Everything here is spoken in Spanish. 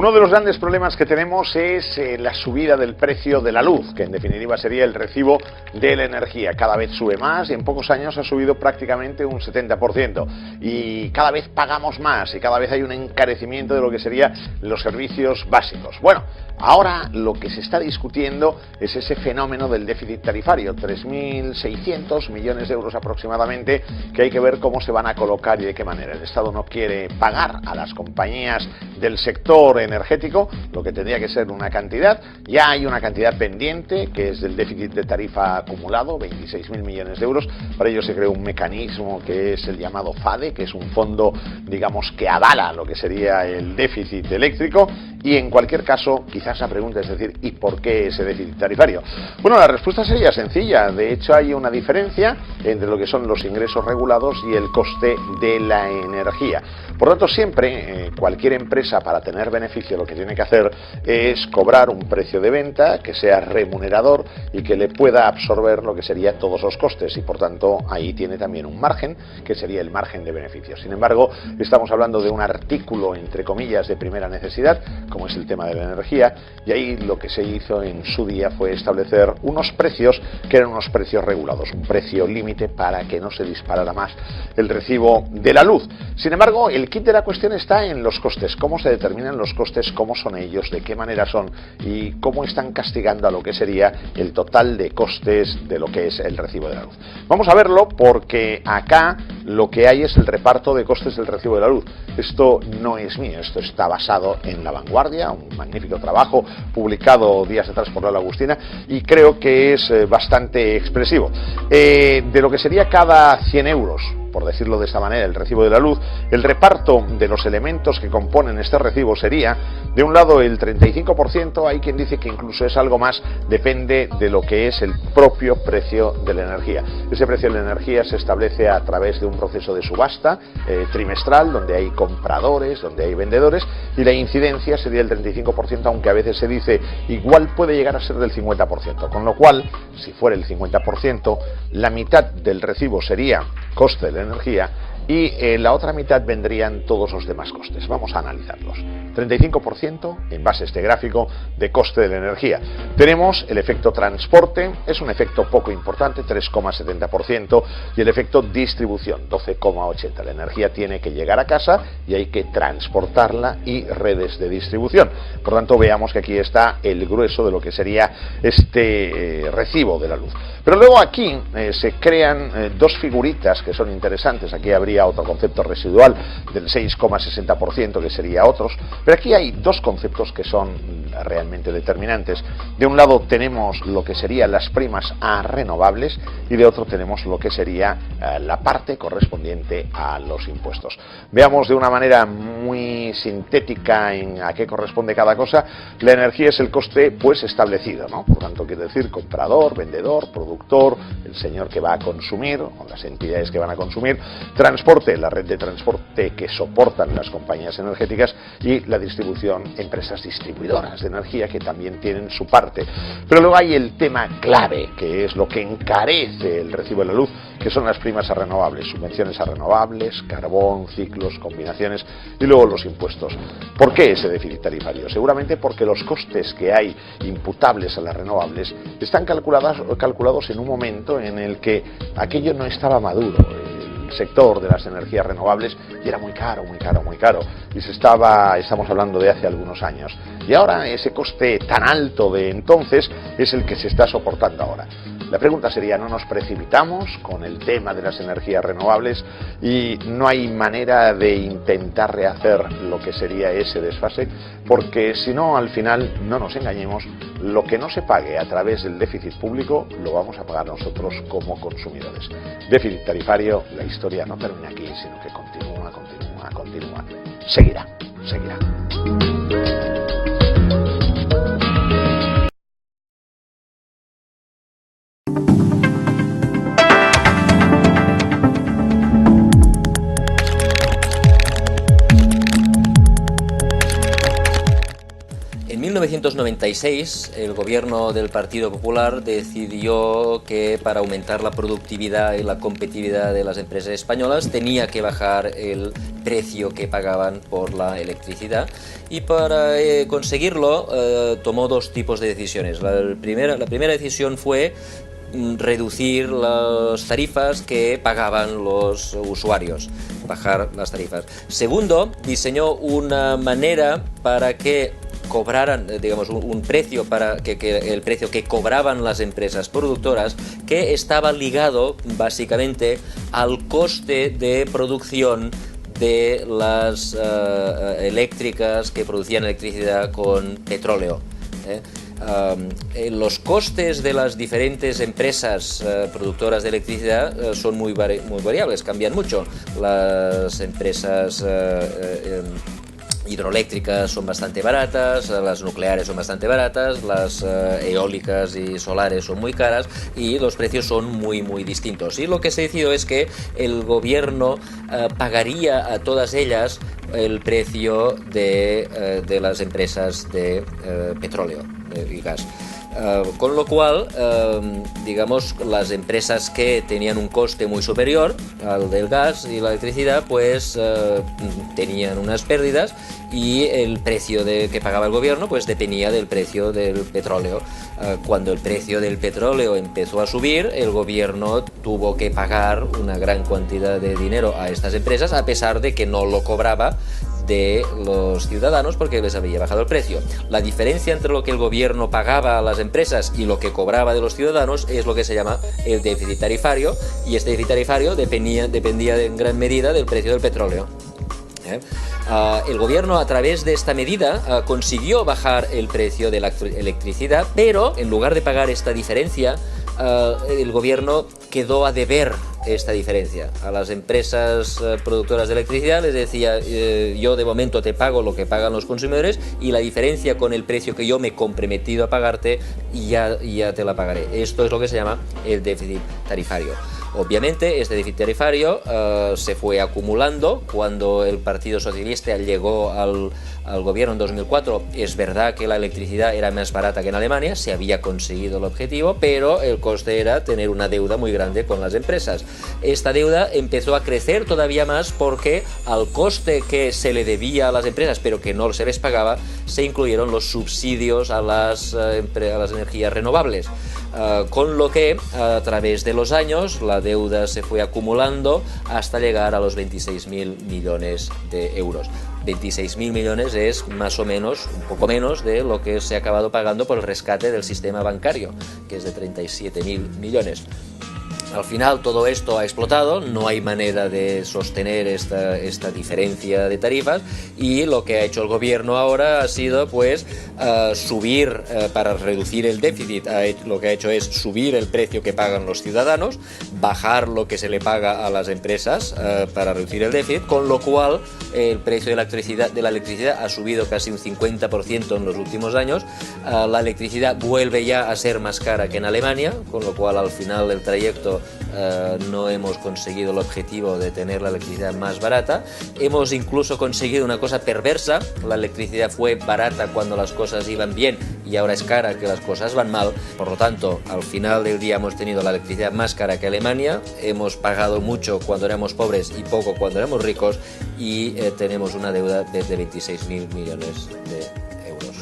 Uno de los grandes problemas que tenemos es la subida del precio de la luz, que en definitiva sería el recibo de la energía. Cada vez sube más y en pocos años ha subido prácticamente un 70%. Y cada vez pagamos más y cada vez hay un encarecimiento de lo que serían los servicios básicos. Bueno, ahora lo que se está discutiendo es ese fenómeno del déficit tarifario, 3.600 millones de euros aproximadamente, que hay que ver cómo se van a colocar y de qué manera. El Estado no quiere pagar a las compañías del sector energético lo que tendría que ser una cantidad. Ya hay una cantidad pendiente que es del déficit de tarifa acumulado, 26.000 millones de euros. Para ello se creó un mecanismo que es el llamado FADE, que es un fondo, digamos, que avala lo que sería el déficit eléctrico. Y en cualquier caso, quizás la pregunta es decir, ¿y por qué ese déficit tarifario? Bueno, la respuesta sería sencilla. De hecho, hay una diferencia entre lo que son los ingresos regulados y el coste de la energía. Por lo tanto, siempre cualquier empresa, para tener beneficio, lo que tiene que hacer es cobrar un precio de venta que sea remunerador y que le pueda absorber lo que sería todos los costes, y por tanto ahí tiene también un margen que sería el margen de beneficios. Sin embargo, estamos hablando de un artículo entre comillas de primera necesidad, como es el tema de la energía, y ahí lo que se hizo en su día fue establecer unos precios que eran unos precios regulados, un precio límite para que no se disparara más el recibo de la luz. Sin embargo, el kit de la cuestión está en los costes, cómo se determinan los costes, cómo son ellos, de qué manera son y cómo están castigando a lo que sería el total de costes de lo que es el recibo de la luz. Vamos a verlo porque acá lo que hay es el reparto de costes del recibo de la luz. Esto no es mío, esto está basado en La Vanguardia, un magnífico trabajo publicado días atrás por Lola Agustina, y creo que es bastante expresivo. De lo que sería cada 100 euros, por decirlo de esta manera, el recibo de la luz, el reparto de los elementos que componen este recibo sería, de un lado el 35%, hay quien dice que incluso es algo más, depende de lo que es el propio precio de la energía. Ese precio de la energía se establece a través de un proceso de subasta trimestral, donde hay compradores, donde hay vendedores, y la incidencia sería el 35%, aunque a veces se dice igual puede llegar a ser del 50%, con lo cual, si fuera el 50%, la mitad del recibo sería coste de la energía y la otra mitad vendrían todos los demás costes. Vamos a analizarlos. 35% en base a este gráfico de coste de la energía. Tenemos el efecto transporte, es un efecto poco importante, 3,70%, y el efecto distribución, 12,80%. La energía tiene que llegar a casa y hay que transportarla y redes de distribución. Por tanto, veamos que aquí está el grueso de lo que sería este recibo de la luz. Pero luego aquí se crean dos figuritas que son interesantes. Aquí habría otro concepto residual del 6,60%, que sería otros. Pero aquí hay dos conceptos que son realmente determinantes. De un lado tenemos lo que serían las primas a renovables y de otro tenemos lo que sería la parte correspondiente a los impuestos. Veamos de una manera muy sintética en a qué corresponde cada cosa. La energía es el coste pues establecido, ¿no? Por tanto, quiere decir comprador, vendedor, productor, el señor que va a consumir o las entidades que van a consumir, transporte, la red de transporte que soportan las compañías energéticas, y la distribución, empresas distribuidoras de energía que también tienen su parte. Pero luego hay el tema clave, que es lo que encarece el recibo de la luz, que son las primas a renovables, subvenciones a renovables, carbón, ciclos, combinaciones, y luego los impuestos. ¿Por qué ese déficit tarifario? Seguramente porque los costes que hay imputables a las renovables están calculados en un momento en el que aquello no estaba maduro. El sector de las energías renovables y era muy caro, y estamos hablando de hace algunos años, y ahora ese coste tan alto de entonces es el que se está soportando ahora. La pregunta sería, ¿no nos precipitamos con el tema de las energías renovables y no hay manera de intentar rehacer lo que sería ese desfase? Porque si no, al final, no nos engañemos, lo que no se pague a través del déficit público lo vamos a pagar nosotros como consumidores. Déficit tarifario, la historia no termina aquí, sino que continúa. Seguirá. En 1996 el gobierno del Partido Popular decidió que para aumentar la productividad y la competitividad de las empresas españolas tenía que bajar el precio que pagaban por la electricidad, y para conseguirlo tomó dos tipos de decisiones. La primera decisión fue reducir las tarifas que pagaban los usuarios, bajar las tarifas. Segundo, diseñó una manera para que cobraran, digamos, un precio para que el precio que cobraban las empresas productoras, que estaba ligado básicamente al coste de producción de las eléctricas que producían electricidad con petróleo. Los costes de las diferentes empresas productoras de electricidad son muy variables, cambian mucho. Las empresas hidroeléctricas son bastante baratas, las nucleares son bastante baratas, las eólicas y solares son muy caras, y los precios son muy distintos. Y lo que se decidió es que el gobierno pagaría a todas ellas el precio de las empresas de petróleo y gas. Con lo cual, digamos, las empresas que tenían un coste muy superior al del gas y la electricidad, pues tenían unas pérdidas, y el precio que pagaba el gobierno pues dependía del precio del petróleo. Cuando el precio del petróleo empezó a subir, el gobierno tuvo que pagar una gran cantidad de dinero a estas empresas, a pesar de que no lo cobraba de los ciudadanos porque les había bajado el precio. La diferencia entre lo que el gobierno pagaba a las empresas y lo que cobraba de los ciudadanos es lo que se llama el déficit tarifario, y este déficit tarifario dependía en gran medida del precio del petróleo. El gobierno, a través de esta medida, consiguió bajar el precio de la electricidad, pero en lugar de pagar esta diferencia, el gobierno quedó a deber esta diferencia. A las empresas productoras de electricidad les decía, yo de momento te pago lo que pagan los consumidores, y la diferencia con el precio que yo me he comprometido a pagarte, ya te la pagaré. Esto es lo que se llama el déficit tarifario. Obviamente este déficit tarifario se fue acumulando cuando el Partido Socialista llegó al gobierno en 2004. Es verdad que la electricidad era más barata que en Alemania, se había conseguido el objetivo, pero el coste era tener una deuda muy grande con las empresas. Esta deuda empezó a crecer todavía más porque al coste que se le debía a las empresas, pero que no se les pagaba, se incluyeron los subsidios a las energías renovables. Con lo que a través de los años la deuda se fue acumulando hasta llegar a los 26.000 millones de euros. 26.000 millones es más o menos, un poco menos de lo que se ha acabado pagando por el rescate del sistema bancario, que es de 37.000 millones. Al final todo esto ha explotado, no hay manera de sostener esta diferencia de tarifas, y lo que ha hecho el gobierno ahora ha sido pues subir, para reducir el déficit, lo que ha hecho es subir el precio que pagan los ciudadanos, bajar lo que se le paga a las empresas para reducir el déficit, con lo cual el precio de la electricidad ha subido casi un 50% en los últimos años. La electricidad vuelve ya a ser más cara que en Alemania, con lo cual al final del trayecto no hemos conseguido el objetivo de tener la electricidad más barata. Hemos incluso conseguido una cosa perversa: la electricidad fue barata cuando las cosas iban bien y ahora es cara que las cosas van mal. Por lo tanto, al final del día hemos tenido la electricidad más cara que Alemania, hemos pagado mucho cuando éramos pobres y poco cuando éramos ricos, y tenemos una deuda de 26.000 millones de euros.